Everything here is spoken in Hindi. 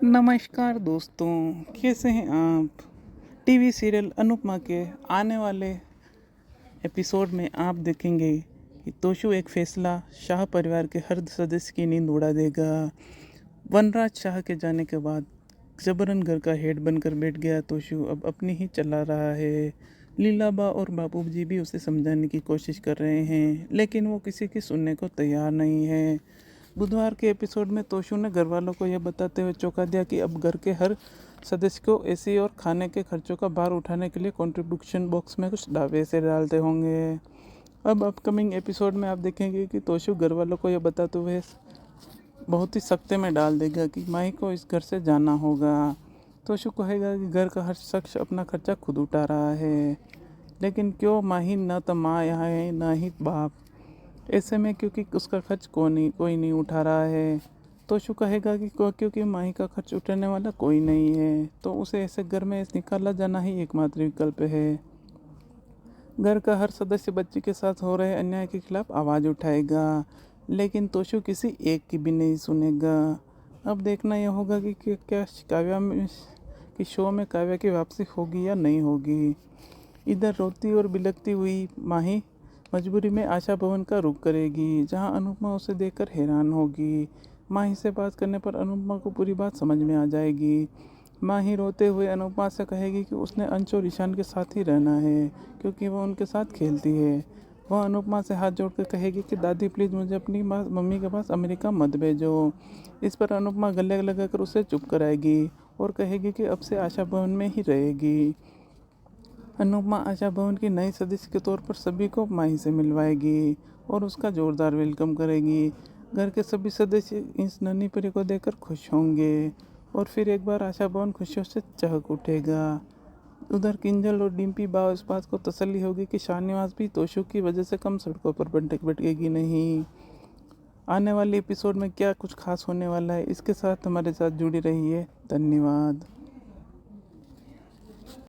नमस्कार दोस्तों, कैसे हैं आप। टीवी सीरियल अनुपमा के आने वाले एपिसोड में आप देखेंगे कि तोशु एक फैसला शाह परिवार के हर सदस्य की नींद उड़ा देगा। वनराज शाह के जाने के बाद जबरन घर का हेड बनकर बैठ गया तोशु अब अपनी ही चला रहा है। लीलाबा और बापूजी भी उसे समझाने की कोशिश कर रहे हैं, लेकिन वो किसी की सुनने को तैयार नहीं है। बुधवार के एपिसोड में तोशु ने घर वालों को यह बताते हुए चौंका दिया कि अब घर के हर सदस्य को एसी और खाने के खर्चों का भार उठाने के लिए कंट्रीब्यूशन बॉक्स में कुछ पैसे डालते होंगे। अब अपकमिंग एपिसोड में आप देखेंगे कि तोशु घर वालों को यह बताते हुए बहुत ही सख्ते में डाल देगा कि माही को इस घर से जाना होगा। तोशु कहेगा कि घर का हर शख्स अपना खर्चा खुद उठा रहा है, लेकिन क्यों माही, न तो माँ यहाँ है न ही बाप। ऐसे में क्योंकि उसका खर्च कोई नहीं उठा रहा है। तोशु कहेगा कि क्योंकि माही का खर्च उठाने वाला कोई नहीं है, तो उसे ऐसे घर में निकाला जाना ही एकमात्र विकल्प है। घर का हर सदस्य बच्ची के साथ हो रहे अन्याय के खिलाफ आवाज़ उठाएगा, लेकिन तोशु किसी एक की भी नहीं सुनेगा। अब देखना यह होगा कि क्या काव्या में कि शो में काव्या की वापसी होगी या नहीं होगी। इधर रोती और बिलखती हुई माही मजबूरी में आशा भवन का रुख करेगी, जहां अनुपमा उसे देखकर हैरान होगी। माही से बात करने पर अनुपमा को पूरी बात समझ में आ जाएगी। माही रोते हुए अनुपमा से कहेगी कि उसने अंश और ईशान के साथ ही रहना है, क्योंकि वह उनके साथ खेलती है। वह अनुपमा से हाथ जोड़कर कहेगी कि दादी प्लीज़ मुझे अपनी मम्मी के पास अमेरिका मत भेजो। इस पर अनुपमा गले लगाकर उसे चुप कराएगी और कहेगी कि अब से आशा भवन में ही रहेगी। अनुपमा आशा भवन की नई सदस्य के तौर पर सभी को माही से मिलवाएगी और उसका जोरदार वेलकम करेगी। घर के सभी सदस्य इस नन्ही परी को देखकर खुश होंगे और फिर एक बार आशा भवन खुशियों से चहक उठेगा। उधर किंजल और डिम्पी बाव इस बात को तसल्ली होगी कि शाहनवाज भी तोशु की वजह से कम सड़कों पर भटकेगी नहीं। आने वाले एपिसोड में क्या कुछ खास होने वाला है, इसके साथ हमारे साथ जुड़ी रहिए। धन्यवाद।